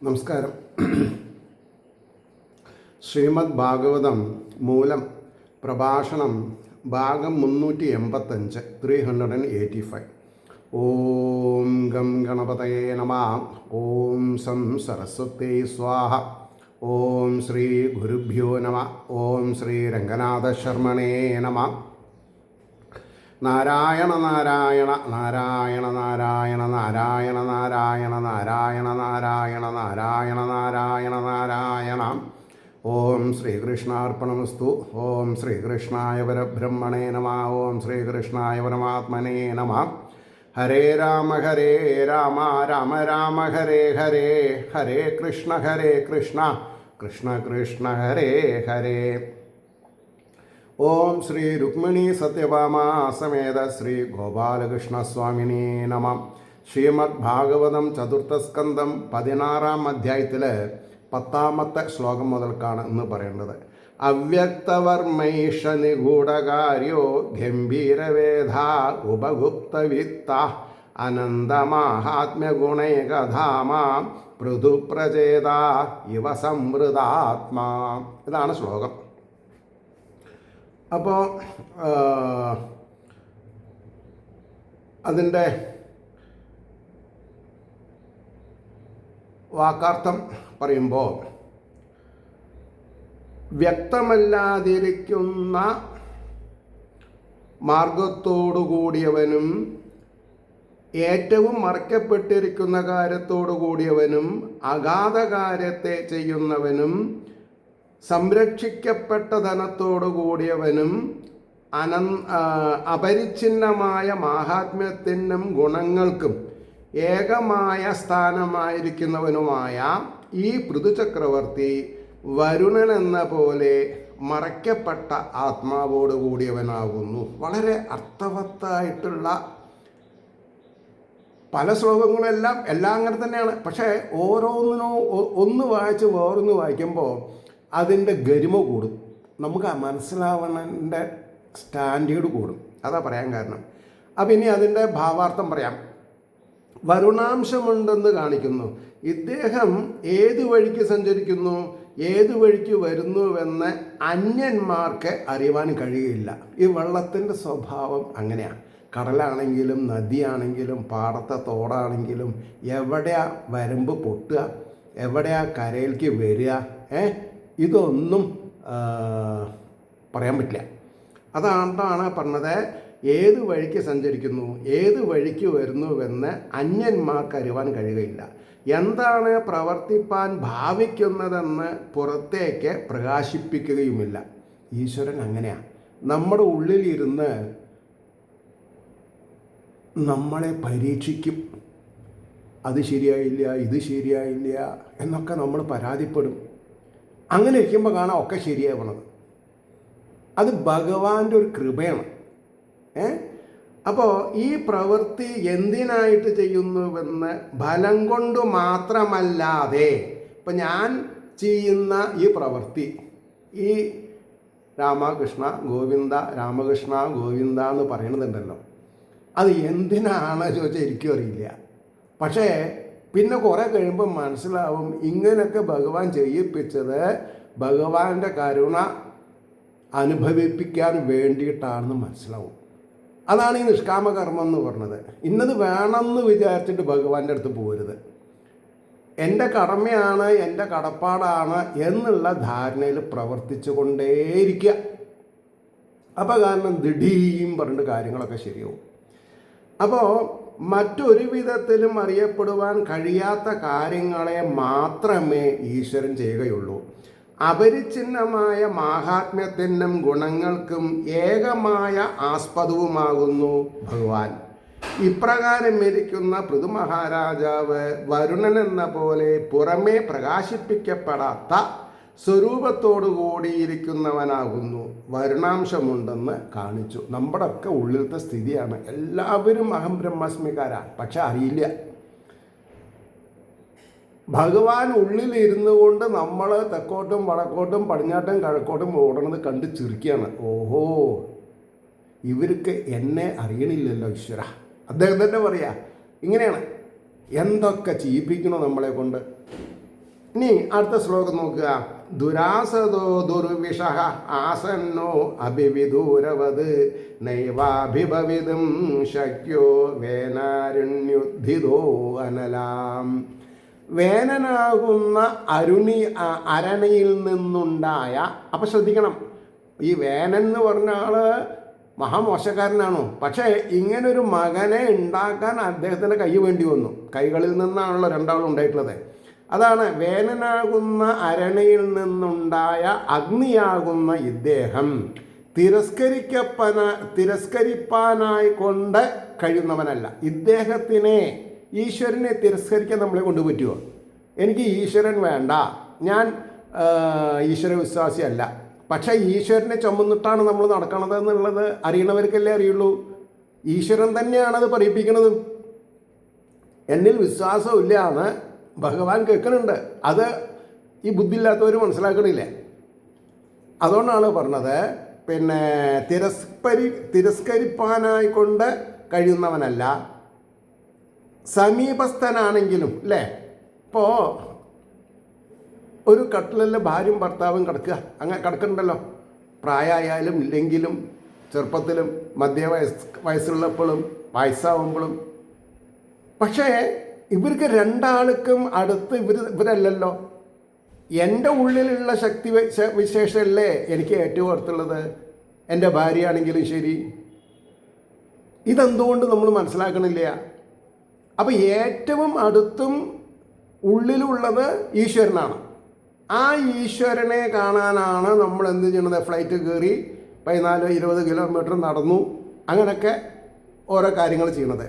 നമസ്കാരം. ശ്രീമദ് ഭാഗവതം മൂലം പ്രഭാഷണം ഭാഗം 385 385. ഓം ഗം ഗണപതയേ നമഃ. ഓം സം സരസ്വത്യൈ സ്വാഹ. ഓം ശ്രീ ഗുരുഭ്യോ നമഃ. ഓം ശ്രീ രംഗനാഥശർമ്മണേ നമഃ. നാരായണ നാരായണ നാരായണ നാരായണ നാരായണ നാരായണ നാരായണ നാരായണ നാരായണ നാരായണ നാരായണ. ഓം ശ്രീകൃഷ്ണാർപ്പണമസ്തു. ഓം ശ്രീകൃഷ്ണായ പരബ്രഹ്മണേ നമഃ. ഓം ശ്രീകൃഷ്ണായ പരമാത്മനേ നമഃ. ഹരേ രാമ രാമ രാമ ഹരേ ഹരേ. ഹരേ കൃഷ്ണ കൃഷ്ണ കൃഷ്ണ ഹരേ ഹരേ. ഓം ശ്രീ രുക്മിണി സത്യഭാമ സമേത ശ്രീ ഗോപാലകൃഷ്ണസ്വാമിനേ നമഃ. ശ്രീമദ് ഭാഗവതം ചതുർത്ഥസ്കന്ധം 16-ാം അധ്യായത്തിൽ 10-ാമത്തെ ശ്ലോകം മുതൽക്കാണ് ഇന്ന് പറയേണ്ടത്. അവ്യക്തവർമ്മൈഷ നിഗൂഢകാര്യോ ഗംഭീരവേദ ഉപഗുപ്തവിത്ത അനന്തമാഹാത്മ്യഗുണൈകധാമ പൃഥുപ്രചേത ഇവ സംവൃതാത്മാ. ഇതാണ് ശ്ലോകം. അപ്പോൾ അതിൻ്റെ വാക്കാർത്ഥം പറയുമ്പോൾ, വ്യക്തമല്ലാതിരിക്കുന്ന മാർഗത്തോടു കൂടിയവനും ഏറ്റവും മറയ്ക്കപ്പെട്ടിരിക്കുന്ന കാര്യത്തോടു കൂടിയവനും അഗാധ കാര്യത്തെ ചെയ്യുന്നവനും സംരക്ഷിക്കപ്പെട്ട ധനത്തോടു കൂടിയവനും അപരിച്ഛിന്നമായ മാഹാത്മ്യത്തിനും ഗുണങ്ങൾക്കും ഏകമായ സ്ഥാനമായിരിക്കുന്നവനുമായ ഈ പൃഥുചക്രവർത്തി വരുണൻ എന്ന പോലെ മറയ്ക്കപ്പെട്ട ആത്മാവോട് കൂടിയവനാകുന്നു. വളരെ അർത്ഥവത്തായിട്ടുള്ള പല ശ്ലോകങ്ങളെല്ലാം അങ്ങനെ തന്നെയാണ്. പക്ഷേ ഓരോന്നിനും ഒന്ന് വായിച്ച് വേറൊന്ന് വായിക്കുമ്പോൾ അതിൻ്റെ ഗരിമ കൂടും, നമുക്ക് മനസ്സിലാവണൻ്റെ സ്റ്റാൻഡേർഡ് കൂടും. അതാ പറയാൻ കാരണം. അപ്പം ഇനി അതിൻ്റെ ഭാവാർത്ഥം പറയാം. വരുണാംശമുണ്ടെന്ന് കാണിക്കുന്നു. ഇദ്ദേഹം ഏത് വഴിക്ക് സഞ്ചരിക്കുന്നു, ഏത് വഴിക്ക് വരുന്നുവെന്ന് അന്യന്മാർക്ക് അറിയുവാൻ കഴിയില്ല. ഈ വെള്ളത്തിൻ്റെ സ്വഭാവം അങ്ങനെയാണ്. കടലാണെങ്കിലും നദിയാണെങ്കിലും പാടത്തെ തോടാണെങ്കിലും എവിടെയാ വരമ്പ് പൊട്ടുക, എവിടെയാ കരയിലേക്ക് വരിക, ഇതൊന്നും പറയാൻ പറ്റില്ല. അതാണ് പറഞ്ഞത്, ഏത് വഴിക്ക് സഞ്ചരിക്കുന്നു, ഏത് വഴിക്ക് വരുന്നുവെന്ന് അന്യന്മാർക്ക് അറിയുവാൻ കഴിയുകയില്ല. എന്താണ് പ്രവർത്തിപ്പാൻ ഭാവിക്കുന്നതെന്ന് പുറത്തേക്ക് പ്രകാശിപ്പിക്കുകയുമില്ല. ഈശ്വരൻ അങ്ങനെയാണ്. നമ്മുടെ ഉള്ളിലിരുന്ന് നമ്മളെ പരീക്ഷിക്കും. അത് ശരിയായില്ല, ഇത് ശരിയായില്ല എന്നൊക്കെ നമ്മൾ പരാതിപ്പെടും. അങ്ങനെ ഇരിക്കുമ്പോൾ കാണാം ഒക്കെ ശരിയാവണത്. അത് ഭഗവാന്റെ ഒരു കൃപയാണ്. അപ്പോൾ ഈ പ്രവൃത്തി എന്തിനായിട്ട് ചെയ്യുന്നുവെന്ന് ഫലം കൊണ്ട് മാത്രമല്ലാതെ, ഇപ്പം ഞാൻ ചെയ്യുന്ന ഈ പ്രവൃത്തി, ഈ രാമകൃഷ്ണ ഗോവിന്ദ രാമകൃഷ്ണ ഗോവിന്ദ എന്ന് പറയണതുണ്ടല്ലോ, അത് എന്തിനാണ് ചോദിച്ചാൽ എനിക്കും അറിയില്ല. പക്ഷേ പിന്നെ കുറേ കഴിയുമ്പോൾ മനസ്സിലാവും, ഇങ്ങനെയൊക്കെ ഭഗവാൻ ചെയ്യിപ്പിച്ചത് ഭഗവാന്റെ കരുണ അനുഭവിപ്പിക്കാൻ വേണ്ടിയിട്ടാണെന്ന് മനസ്സിലാവും. അതാണ് ഈ നിഷ്കാമകർമ്മം എന്ന് പറഞ്ഞത്. ഇന്നത് വേണമെന്ന് വിചാരിച്ചിട്ട് ഭഗവാന്റെ അടുത്ത് പോരുത്. എൻ്റെ കടമയാണ്, എൻ്റെ കടപ്പാടാണ് എന്നുള്ള ധാരണയിൽ പ്രവർത്തിച്ചു കൊണ്ടേയിരിക്കുക. അപ്പോൾ കാരണം ദിಢീം പറഞ്ഞിട്ട് കാര്യങ്ങളൊക്കെ ശരിയാവും. അപ്പോൾ മറ്റൊരു വിധത്തിലും അറിയപ്പെടുവാൻ കഴിയാത്ത കാര്യങ്ങളെ മാത്രമേ ഈശ്വരൻ ചെയ്യുകയുള്ളൂ. അപരിച്ഛിന്നമായ മാഹാത്മ്യത്തിനും ഗുണങ്ങൾക്കും ഏകമായ ആസ്പദവുമാകുന്നു ഭഗവാൻ. ഇപ്രകാരം ഇരിക്കുന്ന പൃഥുമഹാരാജാവ് വരുണൻ എന്ന പോലെ പുറമേ പ്രകാശിപ്പിക്കപ്പെടാത്ത സ്വരൂപത്തോടു കൂടിയിരിക്കുന്നവനാകുന്നു. വരുണാംശമുണ്ടെന്ന് കാണിച്ചു. നമ്മുടെയൊക്കെ ഉള്ളിലത്തെ സ്ഥിതിയാണ്. എല്ലാവരും അഹം ബ്രഹ്മാസ്മികാരാണ്, പക്ഷെ അറിയില്ല. ഭഗവാൻ ഉള്ളിലിരുന്നു കൊണ്ട് നമ്മൾ തെക്കോട്ടും വടക്കോട്ടും പടിഞ്ഞാട്ടും കിഴക്കോട്ടും ഓടണത് കണ്ട് ചിരിക്കുകയാണ്. ഓഹോ, ഇവർക്ക് എന്നെ അറിയണില്ലല്ലോ ഈശ്വര. അദ്ദേഹം തന്നെ പറയാ, ഇങ്ങനെയാണ് എന്തൊക്കെ ചെയ്യിപ്പിക്കണോ നമ്മളെ കൊണ്ട്. ഇനി അടുത്ത ശ്ലോകം നോക്കുക. ദുരാസദോ ദുർവിഷ ആസന്നോ അഭിവിദൂരവത് നൈവാഭിഭവിതും ശക്യോ വേനാരണ്യുദ്ധിതോ അനലാം. വേനനാകുന്ന അരണയിൽ നിന്നുണ്ടായ, അപ്പം ശ്രദ്ധിക്കണം, ഈ വേനൻ എന്ന് പറഞ്ഞ ആള് മഹാമോശക്കാരനാണോ? പക്ഷേ ഇങ്ങനൊരു മകനെ ഉണ്ടാക്കാൻ അദ്ദേഹത്തിൻ്റെ കൈ വേണ്ടി വന്നു. കൈകളിൽ നിന്നാണല്ലോ രണ്ടാളും ഉണ്ടായിട്ടുള്ളത്. അതാണ് വേനനാകുന്ന അരണയിൽ നിന്നുണ്ടായ അഗ്നിയാകുന്ന ഇദ്ദേഹം തിരസ്കരിപ്പാനായി കൊണ്ട് കഴിയുന്നവനല്ല. ഇദ്ദേഹത്തിനെ, ഈശ്വരനെ തിരസ്കരിക്കാൻ നമ്മളെ കൊണ്ട് പറ്റുമോ? എനിക്ക് ഈശ്വരൻ വേണ്ട, ഞാൻ ഈശ്വര വിശ്വാസിയല്ല, പക്ഷേ ഈശ്വരനെ ചുമന്നിട്ടാണ് നമ്മൾ നടക്കണത് എന്നുള്ളത് അറിയണവർക്കല്ലേ അറിയുള്ളൂ. ഈശ്വരൻ തന്നെയാണത് പറയിപ്പിക്കുന്നത്. എന്നിൽ വിശ്വാസമില്ല എന്ന് ഭഗവാൻ കേൾക്കുന്നുണ്ട്. അത് ഈ ബുദ്ധിയില്ലാത്തവർ മനസ്സിലാക്കണില്ലേ. അതുകൊണ്ടാണ് പറഞ്ഞത്, പിന്നെ തിരസ്കരിപ്പാനായിക്കൊണ്ട് കഴിയുന്നവനല്ല, സമീപസ്ഥനാണെങ്കിലും അല്ലേ. ഇപ്പോൾ ഒരു കട്ടിലിൽ ഭാര്യയും ഭർത്താവും കിടക്കുക, അങ്ങനെ കിടക്കുന്നുണ്ടല്ലോ. പ്രായമായാലും ഇല്ലെങ്കിലും, ചെറുപ്പത്തിലും വയസ്സുള്ളപ്പോഴും വയസ്സാവുമ്പോഴും. പക്ഷേ ഇവർക്ക് രണ്ടാൾക്കും അടുത്ത് ഇവരല്ലല്ലോ. എൻ്റെ ഉള്ളിലുള്ള ശക്തി വിശേഷമല്ലേ എനിക്ക് ഏറ്റവും അടുത്തുള്ളത്, എൻ്റെ ഭാര്യയാണെങ്കിലും ശരി. ഇതെന്തുകൊണ്ട് നമ്മൾ മനസ്സിലാക്കണില്ല? അപ്പോൾ ഏറ്റവും അടുത്തും ഉള്ളിലുള്ളത് ഈശ്വരനാണ്. ആ ഈശ്വരനെ കാണാനാണ് നമ്മൾ എന്ത് ചെയ്യണത്? ഫ്ലൈറ്റ് കയറി 14-20 കിലോമീറ്റർ നടന്നു, അങ്ങനെയൊക്കെ ഓരോ കാര്യങ്ങൾ ചെയ്യണത്.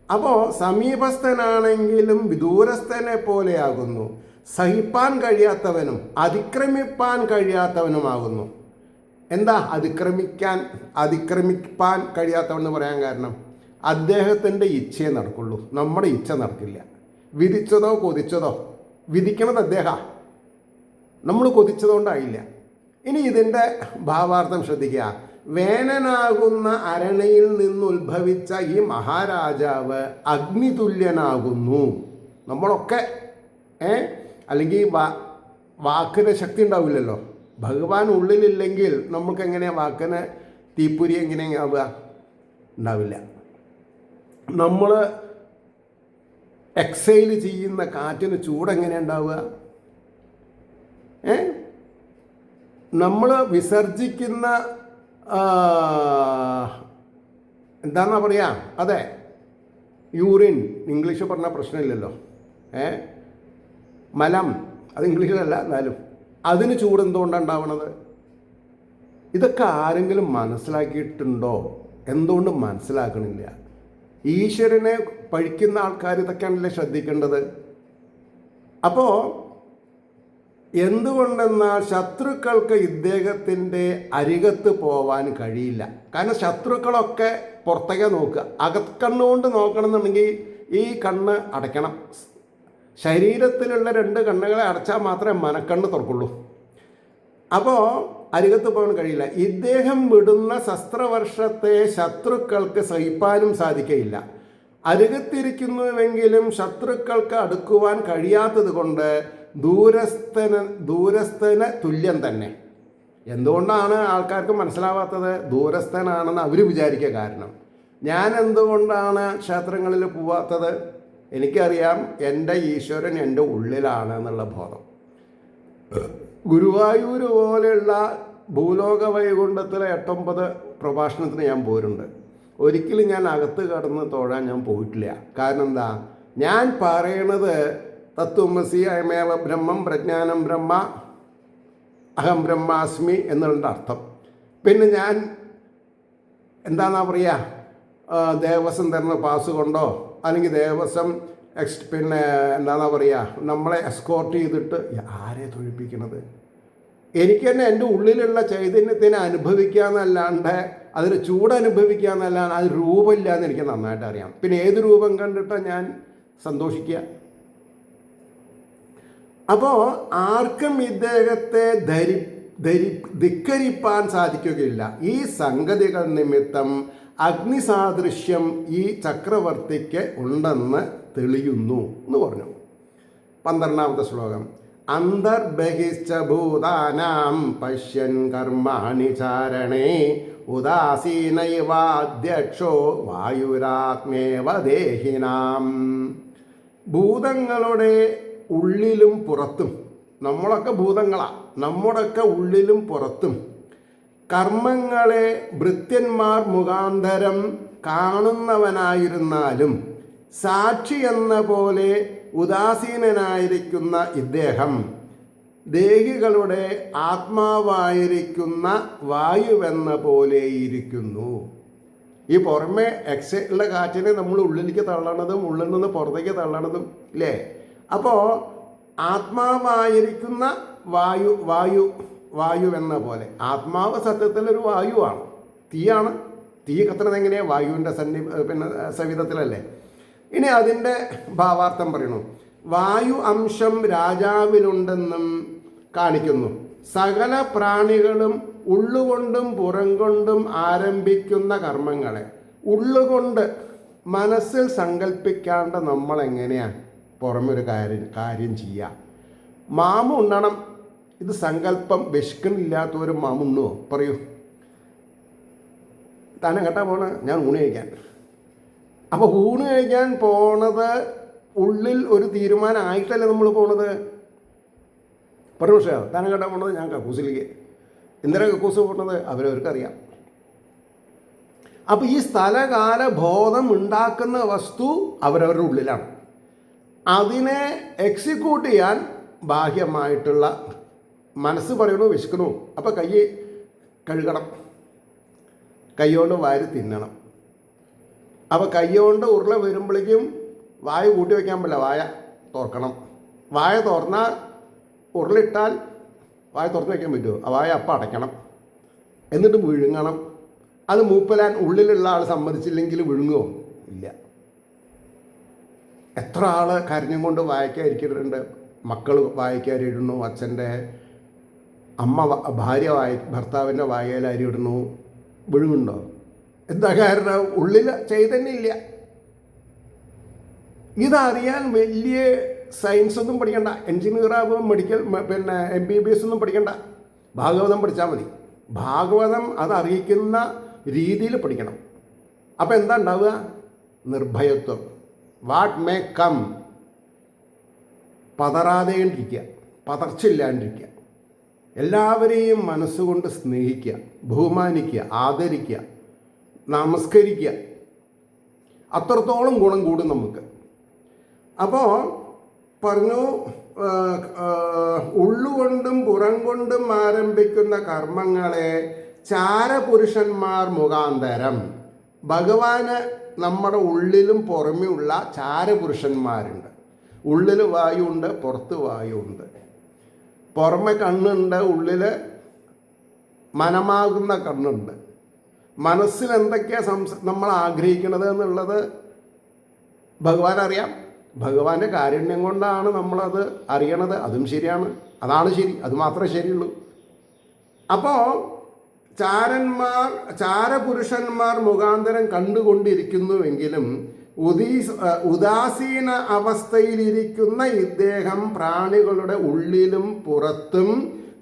അപ്പോൾ സമീപസ്ഥനാണെങ്കിലും വിദൂരസ്ഥനെ പോലെയാകുന്നു, സഹിപ്പാൻ കഴിയാത്തവനും അതിക്രമിപ്പാൻ കഴിയാത്തവനുമാകുന്നു. എന്താ അതിക്രമിപ്പാൻ കഴിയാത്തവനെന്ന് പറയാൻ കാരണം? അദ്ദേഹത്തിൻ്റെ ഇച്ഛയെ നടക്കുള്ളൂ, നമ്മുടെ ഇച്ഛ നടക്കില്ല. വിധിച്ചതോ കൊതിച്ചതോ, വിധിക്കണത് അദ്ദേഹം, നമ്മൾ കൊതിച്ചതുകൊണ്ടായില്ല. ഇനി ഇതിൻ്റെ ഭാവാർത്ഥം ശ്രദ്ധിക്കുക. വേനനാകുന്ന അരണയിൽ നിന്നുത്ഭവിച്ച ഈ മഹാരാജാവ് അഗ്നിതുല്യനാകുന്നു. നമ്മളൊക്കെ അല്ലെങ്കിൽ വാക്കിന് ശക്തി ഉണ്ടാവില്ലല്ലോ. ഭഗവാൻ ഉള്ളിലില്ലെങ്കിൽ നമുക്ക് എങ്ങനെയാണ് വാക്കിന് തീപ്പൊരി എങ്ങനെയാവുക? ഉണ്ടാവില്ല. നമ്മൾ എക്സൈൽ ചെയ്യുന്ന കാറ്റിന് ചൂടെങ്ങനെ ഉണ്ടാവുക? നമ്മൾ വിസർജിക്കുന്ന എന്താണെന്നാ പറയുക? അതെ, യൂറിൻ, ഇംഗ്ലീഷ് പറഞ്ഞാൽ പ്രശ്നമില്ലല്ലോ. മലം, അത് ഇംഗ്ലീഷിലല്ല, എന്നാലും അതിന് ചൂട് എന്തുകൊണ്ടാണ് ഉണ്ടാവണത്? ഇതൊക്കെ ആരെങ്കിലും മനസ്സിലാക്കിയിട്ടുണ്ടോ? എന്തുകൊണ്ട് മനസ്സിലാക്കണില്ല? ഈശ്വരനെ പഴിക്കുന്ന ആൾക്കാർ ഇതൊക്കെയാണല്ലേ ശ്രദ്ധിക്കേണ്ടത്. അപ്പോൾ എന്തുകൊണ്ടെന്നാൽ ശത്രുക്കൾക്ക് ഇദ്ദേഹത്തിൻ്റെ അരികത്ത് പോവാൻ കഴിയില്ല. കാരണം ശത്രുക്കളൊക്കെ പുറത്തേക്ക് നോക്കുക. അകക്കണ്ണുകൊണ്ട് നോക്കണമെന്നുണ്ടെങ്കിൽ ഈ കണ്ണ് അടയ്ക്കണം. ശരീരത്തിലുള്ള 2 കണ്ണുകളെ അടച്ചാൽ മാത്രമേ മനക്കണ്ണ് തുറക്കുള്ളൂ. അപ്പോൾ അരികത്ത് പോകാൻ കഴിയില്ല. ഇദ്ദേഹം വിടുന്ന ശസ്ത്രവർഷത്തെ ശത്രുക്കൾക്ക് സഹിപ്പാനും സാധിക്കയില്ല. അരികത്തിരിക്കുന്നുവെങ്കിലും ശത്രുക്കൾക്ക് അടുക്കുവാൻ കഴിയാത്തത് കൊണ്ട് ദൂരസ്ഥന് തുല്യം തന്നെ. എന്തുകൊണ്ടാണ് ആൾക്കാർക്ക് മനസ്സിലാവാത്തത്? ദൂരസ്ഥനാണെന്ന് അവർ വിചാരിക്കുക. കാരണം ഞാൻ എന്തുകൊണ്ടാണ് ക്ഷേത്രങ്ങളിൽ പോവാത്തത്? എനിക്കറിയാം എൻ്റെ ഈശ്വരൻ എൻ്റെ ഉള്ളിലാണ് എന്നുള്ള ബോധം. ഗുരുവായൂർ പോലെയുള്ള ഭൂലോക വൈകുണ്ഠത്തിലെ 8-9 പ്രഭാഷണത്തിന് ഞാൻ പോരുന്നുണ്ട്. ഒരിക്കലും ഞാൻ അകത്ത് കടന്ന് തൊഴാൻ ഞാൻ പോയിട്ടില്ല. കാരണം എന്താ? ഞാൻ പറയണത് തത്വമസി അയമേവ ബ്രഹ്മം പ്രജ്ഞാനം ബ്രഹ്മ അഹം ബ്രഹ്മാസ്മി എന്നുള്ള അർത്ഥം. പിന്നെ ഞാൻ എന്താണെന്നാ പറയുക, ദേവസ്വം തരുന്ന പാസ് കൊണ്ടോ അല്ലെങ്കിൽ ദേവസ്വം പിന്നെ എന്താണെന്നാ പറയുക, നമ്മളെ എസ്കോർട്ട് ചെയ്തിട്ട് ആരെ തൊഴിപ്പിക്കണത്? എനിക്ക് തന്നെ എൻ്റെ ഉള്ളിലുള്ള ചൈതന്യത്തിനെ അനുഭവിക്കാമെന്നല്ലാണ്ട് അതിന് ചൂട് അനുഭവിക്കാമെന്നല്ലാണ്ട് അത് രൂപമില്ല എന്ന് എനിക്ക് നന്നായിട്ട് അറിയാം. പിന്നെ ഏത് രൂപം കണ്ടിട്ടാണ് ഞാൻ സന്തോഷിക്കുക? അപ്പോൾ ആർക്കും ഇദ്ദേഹത്തെ ധിക്കരിപ്പാൻ സാധിക്കുകയില്ല. ഈ സംഗതികൾ നിമിത്തം അഗ്നിസാദൃശ്യം ഈ ചക്രവർത്തിക്ക് ഉണ്ടെന്ന് തെളിയുന്നു എന്ന് പറഞ്ഞു. 12ാമത്തെ ശ്ലോകം. അന്തർബഹിശ്ച ഭൂതാനാം പശ്യൻ കർമാണി ചാരണേ ഉദാസീനൈവാധ്യക്ഷോ വായുരാത്മേവ ദേഹിനാം. ഭൂതങ്ങളുടെ ഉള്ളിലും പുറത്തും, നമ്മളൊക്കെ ഭൂതങ്ങളാണ്, നമ്മുടെയൊക്കെ ഉള്ളിലും പുറത്തും കർമ്മങ്ങളെ ഭൃത്യന്മാർ മുഖാന്തരം കാണുന്നവനായിരുന്നാലും സാക്ഷി എന്ന പോലെ ഉദാസീനനായിരിക്കുന്ന ഇദ്ദേഹം ദേഹികളുടെ ആത്മാവായിരിക്കുന്ന വായുവെന്ന പോലെ ഇരിക്കുന്നു. ഈ പുറമെ എക്സൈറ്റുള്ള കാറ്റിനെ നമ്മൾ ഉള്ളിലേക്ക് തള്ളണതും ഉള്ളിൽ നിന്ന് പുറത്തേക്ക് തള്ളണതും ഇല്ലേ? അപ്പോൾ ആത്മാവായിരിക്കുന്ന വായുവെന്ന പോലെ, ആത്മാവ് സത്യത്തിലൊരു വായുവാണ്, തീയാണ്. തീ കത്തുന്നത് എങ്ങനെയാണ്? വായുവിൻ്റെ സവിധത്തിലല്ലേ. ഇനി അതിൻ്റെ ഭാവാർത്ഥം പറയണു. വായു അംശം രാജാവിലുണ്ടെന്നും കാണിക്കുന്നു. സകല പ്രാണികളും ഉള്ളുകൊണ്ടും പുറം കൊണ്ടും ആരംഭിക്കുന്ന കർമ്മങ്ങളെ ഉള്ളുകൊണ്ട് മനസ്സിൽ സങ്കല്പിക്കാണ്ട് നമ്മളെങ്ങനെയാണ് പുറമൊരു കാര്യം ചെയ്യുക? മാമ ഉണ്ണണം, ഇത് സങ്കല്പം. വിശക്കണില്ലാത്തവരും മാമ ഉണ്ണുമോ? പറയൂ. തന്നെ കേട്ടാ പോണ ഞാൻ ഊണ് കഴിക്കാൻ. അപ്പോൾ ഊണ് കഴിക്കാൻ പോണത് ഉള്ളിൽ ഒരു തീരുമാനമായിട്ടല്ലേ നമ്മൾ പോണത്? പറഞ്ഞു. പക്ഷേ തന്നെ കേട്ടാ പോണത് ഞാൻ കക്കൂസിലേക്ക്. എന്തിനാ കക്കൂസ് പോണത്? അവരവർക്കറിയാം. അപ്പോൾ ഈ സ്ഥലകാല ബോധം ഉണ്ടാക്കുന്ന വസ്തു അവരവരുടെ ഉള്ളിലാണ്. അതിനെ എക്സിക്യൂട്ട് ചെയ്യാൻ ബാഹ്യമായിട്ടുള്ള മനസ്സ് പറയണു വിശക്കണു, അപ്പോൾ കൈ കഴുകണം, കൈകൊണ്ട് വാരി തിന്നണം. അപ്പോൾ കൈകൊണ്ട് ഉരുള വരുമ്പോഴേക്കും വായ കൂട്ടി വയ്ക്കാൻ പറ്റില്ല, വായ തുറക്കണം. വായ തുറന്നാൽ ഉരുളിട്ടാൽ വായ തുറന്ന് വയ്ക്കാൻ പറ്റുമോ? ആ വായ അപ്പം അടയ്ക്കണം, എന്നിട്ട് വിഴുങ്ങണം. അത് മൂപ്പലാൻ ഉള്ളിലുള്ള ആൾ സമ്മതിച്ചില്ലെങ്കിൽ വിഴുങ്ങുമോ? ഇല്ല. എത്ര ആൾ കരഞ്ഞും കൊണ്ട് വായിക്കാതിരിക്കുന്നുണ്ട്. മക്കൾ വായിക്കാരിടുന്നു, അച്ഛൻ്റെ അമ്മ ഭാര്യ ഭർത്താവിൻ്റെ വായയിൽ അരി ഇടുന്നു, വിഴുങ്ങുണ്ടോ? എന്താ കാരണം? ഉള്ളിൽ ചൈതന്യമില്ല. ഇതറിയാൻ വലിയ സയൻസ് ഒന്നും പഠിക്കണ്ട, എൻജിനീയറാകുമ്പോൾ മെഡിക്കൽ MBBS ഒന്നും പഠിക്കണ്ട, ഭാഗവതം പഠിച്ചാൽ മതി. ഭാഗവതം അതറിയിക്കുന്ന രീതിയിൽ പഠിക്കണം. അപ്പം എന്താ ഉണ്ടാവുക? നിർഭയത്വം. What may come. പതറാതെണ്ടിരിക്കുക, പതർച്ചില്ലാണ്ടിരിക്കുക, എല്ലാവരെയും മനസ്സുകൊണ്ട് സ്നേഹിക്കുക, ബഹുമാനിക്കുക, ആദരിക്കുക, നമസ്കരിക്കുക. അത്രത്തോളം ഗുണം കൂടും നമുക്ക്. അപ്പോൾ പറഞ്ഞു, ഉള്ളുകൊണ്ടും പുറം കൊണ്ടും ആരംഭിക്കുന്ന കർമ്മങ്ങളെ ചാരപുരുഷന്മാർ മുഖാന്തരം, ഭഗവാന് നമ്മുടെ ഉള്ളിലും പുറമെയുള്ള ചാരപുരുഷന്മാരുണ്ട്. ഉള്ളിൽ വായുണ്ട്, പുറത്ത് വായുണ്ട്. പുറമെ കണ്ണുണ്ട്, ഉള്ളിൽ മനമാകുന്ന കണ്ണുണ്ട്. മനസ്സിൽ എന്തൊക്കെയാണ് നമ്മൾ ആഗ്രഹിക്കുന്നത് എന്നുള്ളത് ഭഗവാൻ അറിയാം. ഭഗവാന്റെ കാരുണ്യം കൊണ്ടാണ് നമ്മളത് അറിയണത്. അതും ശരിയാണ്, അതാണ് ശരി, അത് മാത്രമേ ശരിയുള്ളൂ. അപ്പോൾ ചാരപുരുഷന്മാർ മുഖാന്തരം കണ്ടുകൊണ്ടിരിക്കുന്നുവെങ്കിലും ഉദാസീന അവസ്ഥയിലിരിക്കുന്ന ഇദ്ദേഹം പ്രാണികളുടെ ഉള്ളിലും പുറത്തും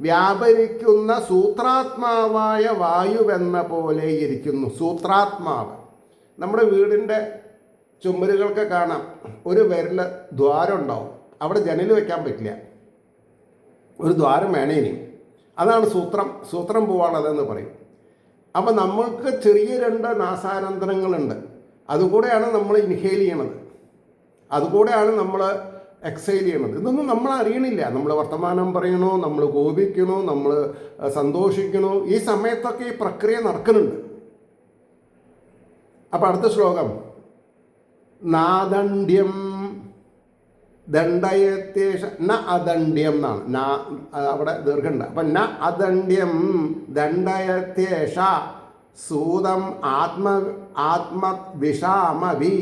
വ്യാപരിക്കുന്ന സൂത്രാത്മാവായ വായുവെന്ന പോലെ ഇരിക്കുന്നു. സൂത്രാത്മാവ്. നമ്മുടെ വീടിൻ്റെ ചുമരുകൾക്ക് കാണാം, ഒരു വിരൽ ദ്വാരം ഉണ്ടാവും, അവിടെ ജനൽ വെക്കാൻ പറ്റില്ല, ഒരു ദ്വാരം വേണേനി. അതാണ് സൂത്രം പോവാനുള്ളതെന്ന് പറയും. അപ്പം നമ്മൾക്ക് ചെറിയ 2 നാസാരന്ധ്രങ്ങളുണ്ട്. അതുകൂടെയാണ് നമ്മൾ ഇൻഹെയിൽ ചെയ്യണത്, അതുകൂടെയാണ് നമ്മൾ എക്സൈൽ ചെയ്യണത്. ഇതൊന്നും നമ്മൾ അറിയണില്ല. നമ്മൾ വർത്തമാനം പറയണോ, നമ്മൾ കോപിക്കണോ, നമ്മൾ സന്തോഷിക്കണോ, ഈ സമയത്തൊക്കെ ഈ പ്രക്രിയ നടക്കുന്നുണ്ട്. അപ്പം അടുത്ത ശ്ലോകം, നാദണ്ഡ്യം ദണ്ഡയത്തേഷ ന അദണ്ഡ്യം എന്നാണ്. അവിടെ ദീർഘമുണ്ട്. അപ്പം ന അദണ്ഡ്യം ദണ്ഡയത്തേഷ സൂതം ആത്മവിഷാമഭി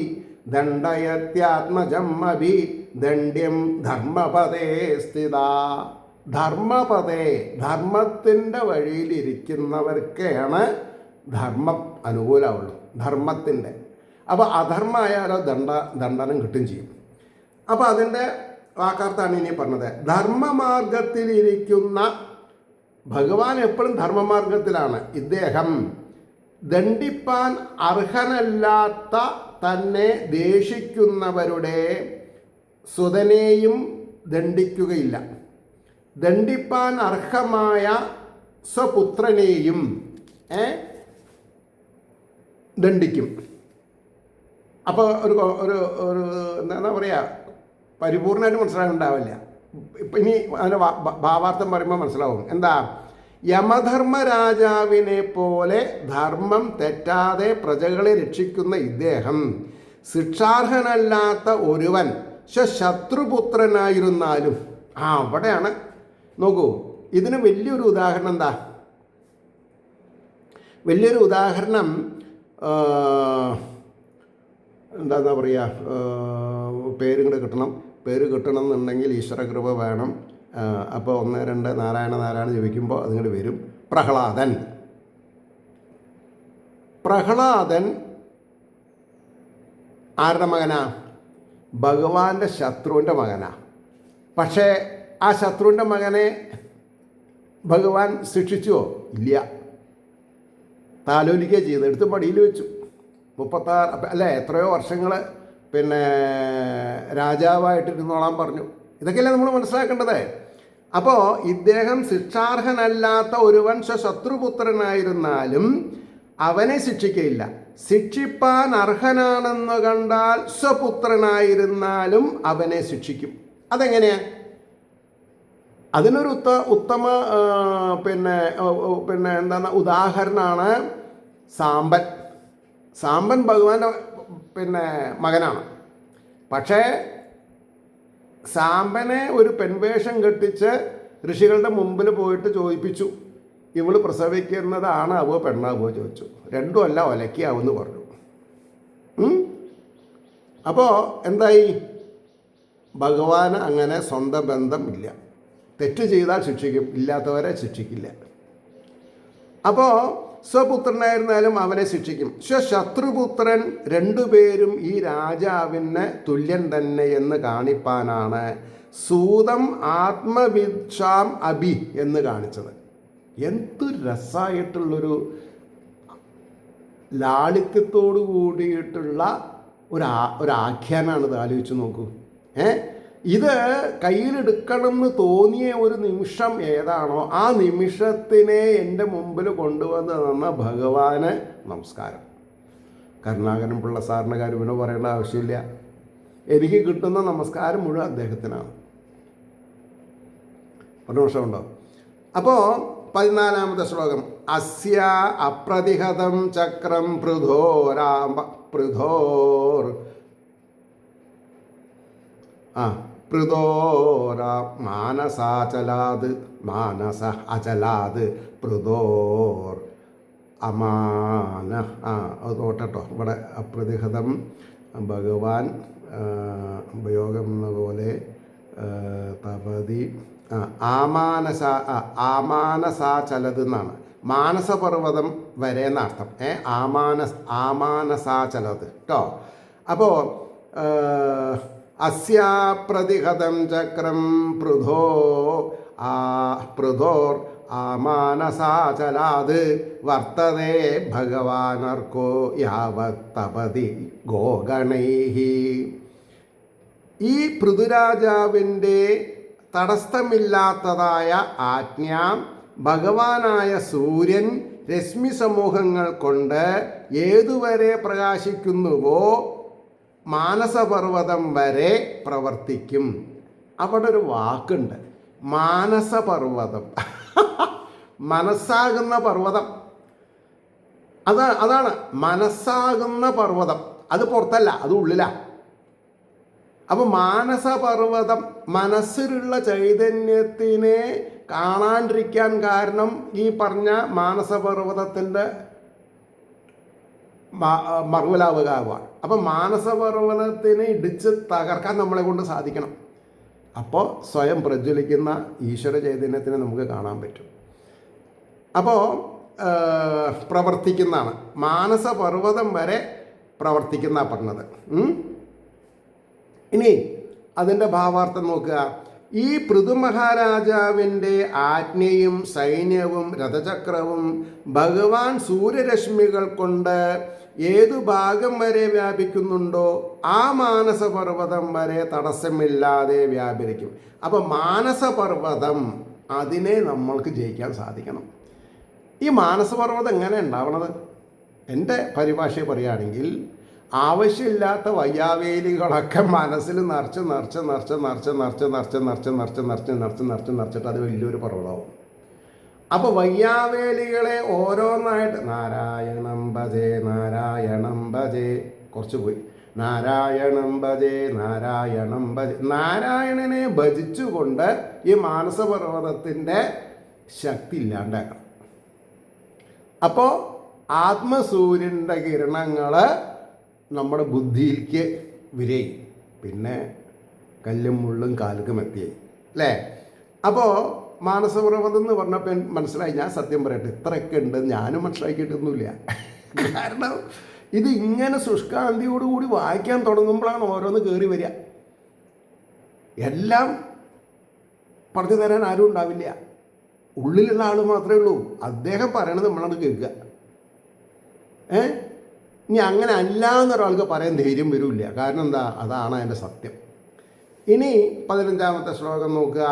ദണ്ഡയത്യാത്മജമഭി ദണ്ഡ്യം ധർമ്മപദേ സ്ഥിത. ധർമ്മപദേ, ധർമ്മത്തിൻ്റെ വഴിയിലിരിക്കുന്നവർക്കാണ് ധർമ്മം അനുകൂലമുള്ളൂ, ധർമ്മത്തിൻ്റെ. അപ്പോൾ അധർമ്മമായാലോ ദണ്ഡനം കിട്ടുകയും ചെയ്യും. അപ്പോൾ അതിൻ്റെ വാക്കാർത്ഥാണ് ഇനി പറഞ്ഞത്. ധർമ്മമാർഗത്തിലിരിക്കുന്ന ഭഗവാൻ എപ്പോഴും ധർമ്മമാർഗത്തിലാണ്. ഇദ്ദേഹം ദണ്ഡിപ്പാൻ അർഹനല്ലാത്ത തന്നെ ദേഷിക്കുന്നവരുടെ സുതനെയും ദണ്ഡിക്കുകയില്ല. ദണ്ഡിപ്പാൻ അർഹമായ സ്വപുത്രനെയും ദണ്ഡിക്കും. അപ്പോൾ ഒരു ഒരു ഒരു എന്താ പറയുക, പരിപൂർണമായിട്ട് മനസ്സിലാകുന്നുണ്ടാവില്ല. ഇപ്പം ഇനി അതിൻ്റെ ഭാവാർത്ഥം പറയുമ്പോൾ മനസ്സിലാവും. എന്താ? യമധർമ്മരാജാവിനെ പോലെ ധർമ്മം തെറ്റാതെ പ്രജകളെ രക്ഷിക്കുന്ന ഇദ്ദേഹം ശിക്ഷാർഹനല്ലാത്ത ഒരുവൻ ശത്രുപുത്രനായിരുന്നാലും. അവിടെയാണ് നോക്കൂ, ഇതിന് വലിയൊരു ഉദാഹരണം എന്താ? വലിയൊരു ഉദാഹരണം എന്താ പറയുക, പേരും കൂടെ കിട്ടണം. പേര് കിട്ടണം എന്നുണ്ടെങ്കിൽ ഈശ്വരകൃപ വേണം. അപ്പോൾ 1, 2 നാരായണ ജപിക്കുമ്പോൾ അതിങ്ങോട്ട് വരും. പ്രഹ്ലാദൻ ആരുടെ മകനാ? ഭഗവാന്റെ ശത്രുവിൻ്റെ മകനാ. പക്ഷേ ആ ശത്രുവിൻ്റെ മകനെ ഭഗവാൻ ശിക്ഷിച്ചുവോ? ഇല്ല. താലോലിക്കുക ചെയ്ത് എടുത്ത് പടിയിൽ വെച്ചു. 36 അല്ലേ, എത്രയോ വർഷങ്ങൾ രാജാവായിട്ടിരുന്നോളാൻ പറഞ്ഞു. ഇതൊക്കെയല്ലേ നമ്മൾ മനസ്സിലാക്കേണ്ടത്. അപ്പോൾ ഇദ്ദേഹം ശിക്ഷാർഹനല്ലാത്ത ഒരുവൻ ശത്രുപുത്രനായിരുന്നാലും അവനെ ശിക്ഷിക്കയില്ല. ശിക്ഷിപ്പാൻ അർഹനാണെന്ന് കണ്ടാൽ സ്വപുത്രനായിരുന്നാലും അവനെ ശിക്ഷിക്കും. അതെങ്ങനെയാ? അതിനൊരു ഉത്തമ എന്താണ് ഉദാഹരണമാണ് സാമ്പൻ. സാമ്പൻ ഭഗവാന്റെ മകനാണ്. പക്ഷേ സാമ്പനെ ഒരു പെൺവേഷം കെട്ടിച്ച് ഋഷികളുടെ മുമ്പിൽ പോയിട്ട് ചോദിപ്പിച്ചു, ഇവള് പ്രസവിക്കുന്നതാണ് അവോ പെണ്ണാവോ ചോദിച്ചു. രണ്ടുമല്ല ഒലക്കിയാവെന്ന് പറഞ്ഞു. അപ്പോൾ എന്തായി? ഭഗവാന് അങ്ങനെ സ്വന്തം ബന്ധം ഇല്ല. തെറ്റ് ചെയ്താൽ ശിക്ഷിക്കും, ഇല്ലാത്തവരെ ശിക്ഷിക്കില്ല. അപ്പോൾ സ്വപുത്രനായിരുന്നാലും അവനെ ശിക്ഷിക്കും. ശത്രുപുത്രൻ രണ്ടുപേരും ഈ രാജാവിന് തുല്യൻ തന്നെ എന്ന് കാണിപ്പാനാണ് സൂതം ആത്മവിദ്ഷാം അഭി എന്ന് കാണിച്ചത്. എന്തു രസമായിട്ടുള്ളൊരു ലാളിത്യത്തോടു കൂടിയിട്ടുള്ള ഒരാഖ്യാനാണിത്. ആലോചിച്ച് നോക്കൂ. ഇത് കയ്യിലെടുക്കണം എന്ന് തോന്നിയ ഒരു നിമിഷം ഏതാണോ ആ നിമിഷത്തിനെ എൻ്റെ മുമ്പിൽ കൊണ്ടുവന്ന് തന്ന ഭഗവാന് നമസ്കാരം. കരുണാകരൻ പിള്ള സാറിൻ്റെ കാര്യം പിന്നെ പറയേണ്ട ആവശ്യമില്ല. എനിക്ക് കിട്ടുന്ന നമസ്കാരം മുഴുവൻ അദ്ദേഹത്തിനാണ്. ഒരു നിമിഷമുണ്ടോ? അപ്പോൾ 14ാമത്തെ ശ്ലോകം. അസ്യ അപ്രതിഹതം ചക്രം പൃഥോർ മാനസാചലാത് മാനസ അചലാത് പൃഥോർ അമാന. അത് നോട്ടോ, ഇവിടെ അപ്രതിഹതം ഭഗവാൻ ഉപയോഗം എന്ന പോലെ തപതി ആമാനസാചലത് എന്നാണ്. മാനസപർവ്വതം വരെ എന്നർത്ഥം. ആമാനസാചലത് കേട്ടോ. അപ്പോൾ അസ്യാപ്രതിഹതം ചക്രം പൃഥോർ ആമാനസാചലാത് വർത്തതേ ഭഗവാനർക്കോ യാവത്തപതി ഗോഗണൈഹി. ഈ പൃഥുരാജാവിൻ്റെ തടസ്സമില്ലാത്തതായ ആജ്ഞ ഭഗവാനായ സൂര്യൻ രശ്മി സമൂഹങ്ങൾ കൊണ്ട് ഏതുവരെ പ്രകാശിക്കുന്നുവോ മാനസപർവ്വതം വരെ പ്രവർത്തിക്കും. അവിടെ ഒരു വാക്കുണ്ട്, മാനസപർവ്വതം. മനസ്സാകുന്ന പർവ്വതം. അതാണ് മനസ്സാകുന്ന പർവ്വതം. അത് പുറത്തല്ല, അത് ഉള്ളിലാണ്. അപ്പോൾ മാനസപർവ്വതം, മനസ്സിലുള്ള ചൈതന്യത്തിനെ കാണാണ്ടിരിക്കാൻ കാരണം ഈ പറഞ്ഞ മാനസപർവ്വതത്തിൻ്റെ മറുവലാവുകയാണ്. അപ്പം മാനസപർവ്വതത്തിനെ ഇടിച്ച് തകർക്കാൻ നമ്മളെ കൊണ്ട് സാധിക്കണം. അപ്പോൾ സ്വയം പ്രജ്വലിക്കുന്ന ഈശ്വര ചൈതന്യത്തിനെ നമുക്ക് കാണാൻ പറ്റും. അപ്പോൾ പ്രവർത്തിക്കുന്നതാണ്. മാനസപർവ്വതം വരെ പ്രവർത്തിക്കുന്ന പറഞ്ഞത്. ഇനി അതിൻ്റെ ഭാവാർത്ഥം നോക്കുക. ഈ പൃഥുമഹാരാജാവിൻ്റെ ആജ്ഞയും സൈന്യവും രഥചക്രവും ഭഗവാൻ സൂര്യരശ്മികൾ കൊണ്ട് ഏതു ഭാഗം വരെ വ്യാപിക്കുന്നുണ്ടോ ആ മാനസപർവ്വതം വരെ തടസ്സമില്ലാതെ വ്യാപരിക്കും. അപ്പോൾ മാനസപർവ്വതം, അതിനെ നമ്മൾക്ക് ജയിക്കാൻ സാധിക്കണം. ഈ മാനസപർവ്വതം എങ്ങനെ ഉണ്ടാവണത്? എൻ്റെ പരിഭാഷയെ പറയുകയാണെങ്കിൽ, ആവശ്യമില്ലാത്ത വയ്യാവേലികളൊക്കെ മനസ്സിൽ നിറച്ചിട്ട് അത് വലിയൊരു പർവ്വതമാവും. അപ്പോൾ വയ്യാവേലികളെ ഓരോന്നായിട്ട് നാരായണം ഭജേ നാരായണം ഭജേ, കുറച്ച് പോയി, നാരായണം ഭജേ നാരായണം ഭജേ, നാരായണനെ ഭജിച്ചുകൊണ്ട് ഈ മാനസപർവ്വതത്തിൻ്റെ ശക്തി ഇല്ലാണ്ടാക്കണം. അപ്പോൾ ആത്മസൂര്യൻ്റെ കിരണങ്ങൾ നമ്മുടെ ബുദ്ധിയിലേക്ക് വിരയും, പിന്നെ കല്ലും മുള്ളും കാലുക്കും എത്തിയായി അല്ലേ. അപ്പോൾ മാനസപർവ്വതം എന്ന് പറഞ്ഞപ്പോൾ മനസ്സിലായി. ഞാൻ സത്യം പറയട്ടെ, ഇത്രയൊക്കെ ഉണ്ട് ഞാനും മനസ്സിലാക്കിയിട്ടൊന്നുമില്ല. കാരണം ഇത് ഇങ്ങനെ ശുഷ്കാന്തിയോടുകൂടി വായിക്കാൻ തുടങ്ങുമ്പോഴാണ് ഓരോന്ന് കയറി വരിക. എല്ലാം പറഞ്ഞു തരാൻ ആരും ഉണ്ടാവില്ല, ഉള്ളിലുള്ള ആൾ മാത്രമേ ഉള്ളൂ. അദ്ദേഹം പറയണത് നമ്മളാണ് കേൾക്കുക. ഇനി അങ്ങനെ അല്ല എന്നൊരാൾക്ക് പറയാൻ ധൈര്യം വരില്ല. കാരണം എന്താ? അതാണ് അതിൻ്റെ സത്യം. ഇനി 15-ാമത്തെ ശ്ലോകം നോക്കുക.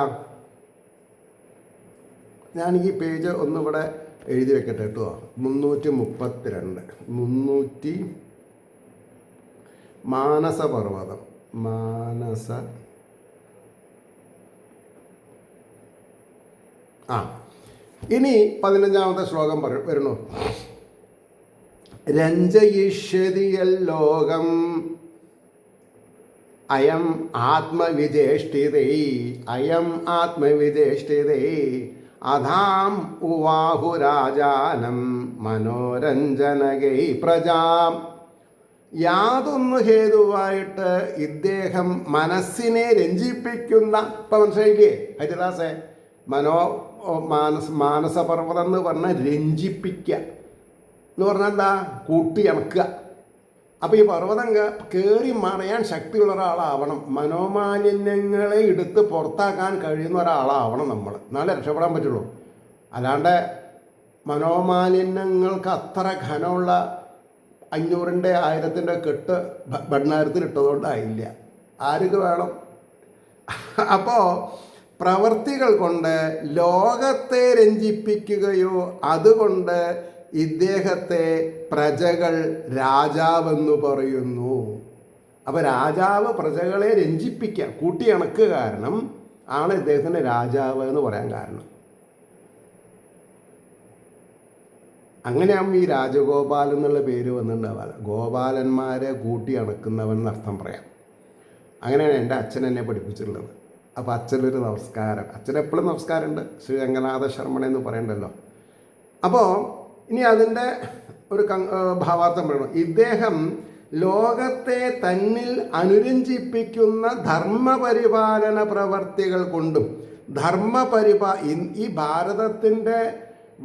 ഞാൻ ഈ പേജ് ഒന്നിവിടെ എഴുതി വെക്കട്ടെ കേട്ടോ. 332 മാനസപർവ്വതം. ഇനി 15-ാമത്തെ ശ്ലോകം വരണോ. രഞ്ജയിഷ്യതിയല്ലോകം അയം ആത്മവിജേഷ്ടിതൈ അധാം ഉവാഹുരാജാനം മനോരഞ്ജനകൈ പ്രജാം. യാതൊന്നു ഹേതുവായിട്ട് ഇദ്ദേഹം മനസ്സിനെ രഞ്ജിപ്പിക്കുന്ന, ഇപ്പം മനസ്സിലായില്ലേ ഹരിദാസേ, മാനസപർവ്വതം എന്ന് പറഞ്ഞാൽ രഞ്ജിപ്പിക്കുക എന്ന് പറഞ്ഞാൽ എന്താ? കൂട്ടിയിണക്കുക. അപ്പോൾ ഈ പർവ്വതം കയറി മറയാൻ ശക്തിയുള്ള ഒരാളാവണം. മനോമാലിന്യങ്ങളെ എടുത്ത് പുറത്താക്കാൻ കഴിയുന്ന ഒരാളാവണം നമ്മൾ, എന്നാലേ രക്ഷപ്പെടാൻ പറ്റുള്ളൂ. അല്ലാണ്ട് മനോമാലിന്യങ്ങൾക്ക് അത്ര ഘനമുള്ള 500-ന്റെ 1000-ന്റെ കെട്ട് ഭണ്ഡാരത്തിലിട്ടതുകൊണ്ടായില്ല. ആർക്ക് വേണം? അപ്പോൾ പ്രവൃത്തികൾ കൊണ്ട് ലോകത്തെ രഞ്ജിപ്പിക്കുകയോ അതുകൊണ്ട് ഇദ്ദേഹത്തെ പ്രജകൾ രാജാവെന്ന് പറയുന്നു. അപ്പോൾ രാജാവ് പ്രജകളെ രഞ്ജിപ്പിക്കുക, കൂട്ടിയിണക്കുക കാരണം ആണ് ഇദ്ദേഹത്തിന് രാജാവ് എന്ന് പറയാൻ കാരണം. അങ്ങനെയാകുമ്പോൾ ഈ രാജഗോപാലൻ എന്നുള്ള പേര് വന്നിട്ടുണ്ടാവില്ല. ഗോപാലന്മാരെ കൂട്ടിയിണക്കുന്നവൻ എന്നർത്ഥം പറയാം. അങ്ങനെയാണ് എൻ്റെ അച്ഛൻ എന്നെ പഠിപ്പിച്ചിട്ടുള്ളത്. അപ്പോൾ അച്ഛനൊരു നമസ്കാരം, അച്ഛനെപ്പോഴും നമസ്കാരമുണ്ട്, ശ്രീ രംഗനാഥ ശർമ്മ എന്ന് പറയണ്ടല്ലോ. അപ്പോൾ ഇനി അതിൻ്റെ ഒരു ഭാവാർത്ഥം പറയണം. ഇദ്ദേഹം ലോകത്തെ തന്നിൽ അനുരഞ്ജിപ്പിക്കുന്ന ധർമ്മപരിപാലന പ്രവർത്തികൾ കൊണ്ടും ഈ ഭാരതത്തിൻ്റെ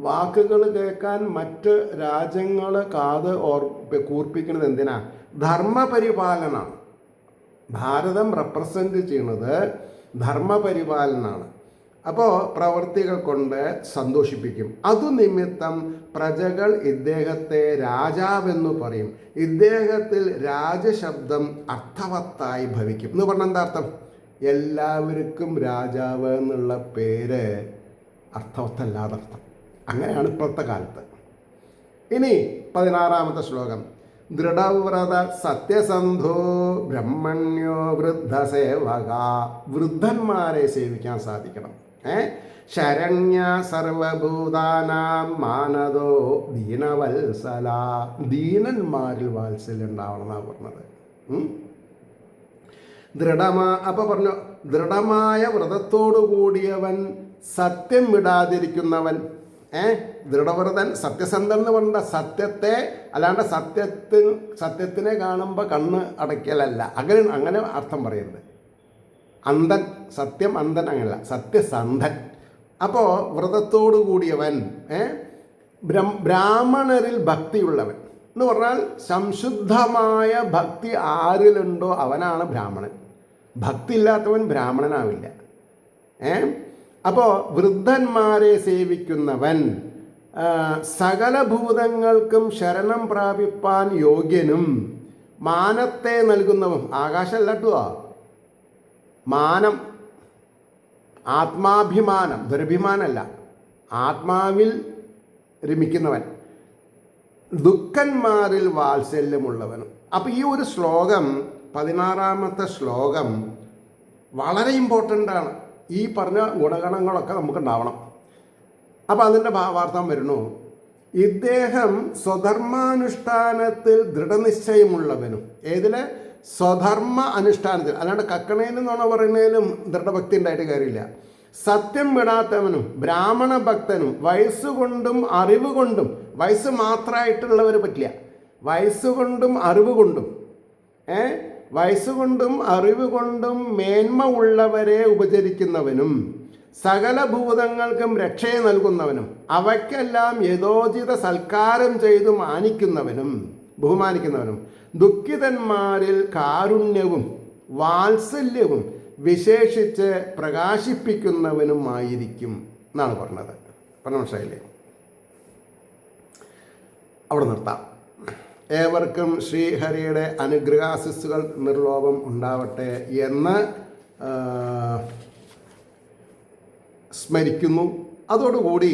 വാക്കുകൾ കേൾക്കാൻ മറ്റ് രാജ്യങ്ങൾ കാത് കൂർപ്പിക്കുന്നത് എന്തിനാ? ധർമ്മപരിപാലനാണ്. ഭാരതം റെപ്രസെൻ്റ് ചെയ്യുന്നത് ധർമ്മപരിപാലനാണ്. അപ്പോൾ പ്രവർത്തികൾ കൊണ്ട് സന്തോഷിപ്പിക്കും. അതു നിമിത്തം പ്രജകൾ ഇദ്ദേഹത്തെ രാജാവെന്ന് പറയും. ഇദ്ദേഹത്തിൽ രാജശബ്ദം അർത്ഥവത്തായി ഭവിക്കും എന്ന് പറഞ്ഞാൽ എന്താ അർത്ഥം? എല്ലാവർക്കും രാജാവ് എന്നുള്ള പേര് അർത്ഥവത്തല്ലാതെ അർത്ഥം. അങ്ങനെയാണ് ഇപ്പോഴത്തെ കാലത്ത്. ഇനി 16-ാമത്തെ ശ്ലോകം. ദൃഢവ്രത സത്യസന്ധോ ബ്രഹ്മണ്യോ വൃദ്ധസേവക. വൃദ്ധന്മാരെ സേവിക്കാൻ സാധിക്കണം. ശരണ്യ സർവഭൂതാനാം മാനദോ ദീനവത്സല. ദീനന്മാരിൽ വാത്സല്യം ഉണ്ടാവണം എന്നാണ് പറഞ്ഞത്. അപ്പോൾ പറഞ്ഞു, ദൃഢമായ വ്രതത്തോടു കൂടിയവൻ, സത്യം വിടാതിരിക്കുന്നവൻ. ദൃഢവ്രതൻ, സത്യസന്ധൻ എന്ന് പറഞ്ഞ സത്യത്തെ, അല്ലാണ്ട് സത്യത്തിനെ കാണുമ്പോൾ കണ്ണ് അടയ്ക്കലല്ല. അങ്ങനെ അർത്ഥം പറയരുത്. അന്ധൻ, സത്യം അന്ധൻ അങ്ങനെയല്ല, സത്യസന്ധൻ. അപ്പോൾ വ്രതത്തോടു കൂടിയവൻ, ബ്രാഹ്മണരിൽ ഭക്തിയുള്ളവൻ എന്ന് പറഞ്ഞാൽ സംശുദ്ധമായ ഭക്തി ആരിലുണ്ടോ അവനാണ് ബ്രാഹ്മണൻ. ഭക്തി ഇല്ലാത്തവൻ ബ്രാഹ്മണനാവില്ല. അപ്പോൾ വൃദ്ധന്മാരെ സേവിക്കുന്നവൻ സകല ഭൂതങ്ങൾക്കും ശരണം പ്രാപിപ്പാൻ യോഗ്യനും മാനത്തെ നൽകുന്നവൻ. ആകാശമല്ല കേട്ടോ, മാനം, ആത്മാഭിമാനം, ദുരഭിമാനമല്ല, ആത്മാവിൽ രമിക്കുന്നവൻ, ദുഃഖന്മാരിൽ വാത്സല്യമുള്ളവനും. അപ്പോൾ ഈ ഒരു ശ്ലോകം, 16ാമത്തെ ശ്ലോകം വളരെ ഇമ്പോർട്ടൻ്റ് ആണ്. ഈ പറഞ്ഞ ഗുണഗണങ്ങളൊക്കെ നമുക്കുണ്ടാവണം. അപ്പോൾ അതിൻ്റെ ഭാവാർത്ഥം വരുന്നു, ഇദ്ദേഹം സ്വധർമാനുഷ്ഠാനത്തിൽ ദൃഢനിശ്ചയമുള്ളവനും. ഏതിലെ? സ്വധർമ്മ അനുഷ്ഠാനത്തിൽ. അല്ലാണ്ട് കക്കണേലെന്നാണോ പറയുന്നതിലും ദൃഢഭക്തി ഉണ്ടായിട്ട് കാര്യമില്ല. സത്യം വിടാത്തവനും ബ്രാഹ്മണ ഭക്തനും വയസ്സുകൊണ്ടും അറിവ് കൊണ്ടും, വയസ്സ് മാത്രമായിട്ടുള്ളവർ പറ്റില്ല, വയസ്സുകൊണ്ടും അറിവ് കൊണ്ടും വയസ്സുകൊണ്ടും അറിവ് കൊണ്ടും മേന്മ ഉള്ളവരെ ഉപചരിക്കുന്നവനും സകല ഭൂതങ്ങൾക്കും രക്ഷയെ നൽകുന്നവനും അവയ്ക്കെല്ലാം യഥോചിത സൽക്കാരം ചെയ്തു ബഹുമാനിക്കുന്നവനും ദുഃഖിതന്മാരിൽ കാരുണ്യവും വാത്സല്യവും വിശേഷിച്ച് പ്രകാശിപ്പിക്കുന്നവനുമായിരിക്കും എന്നാണ് പറഞ്ഞത്. മനസ്സിലായില്ലേ? അവിടെ നിർത്താം. ഏവർക്കും ശ്രീഹരിയുടെ അനുഗ്രഹാശിസ്സുകൾ നിർലോഭം ഉണ്ടാവട്ടെ എന്ന് സ്മരിക്കുന്നു. അതോടുകൂടി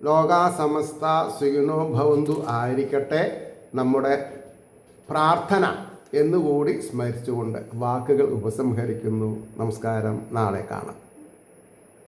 ലോകാസമസ്ത സുഖിനോ ഭവന്തു ആയിരിക്കട്ടെ നമ്മുടെ പ്രാർത്ഥന എന്നുകൂടി സ്മരിച്ചുകൊണ്ട് വാക്കുകൾ ഉപസംഹരിക്കുന്നു. നമസ്കാരം. നാളെ കാണാം.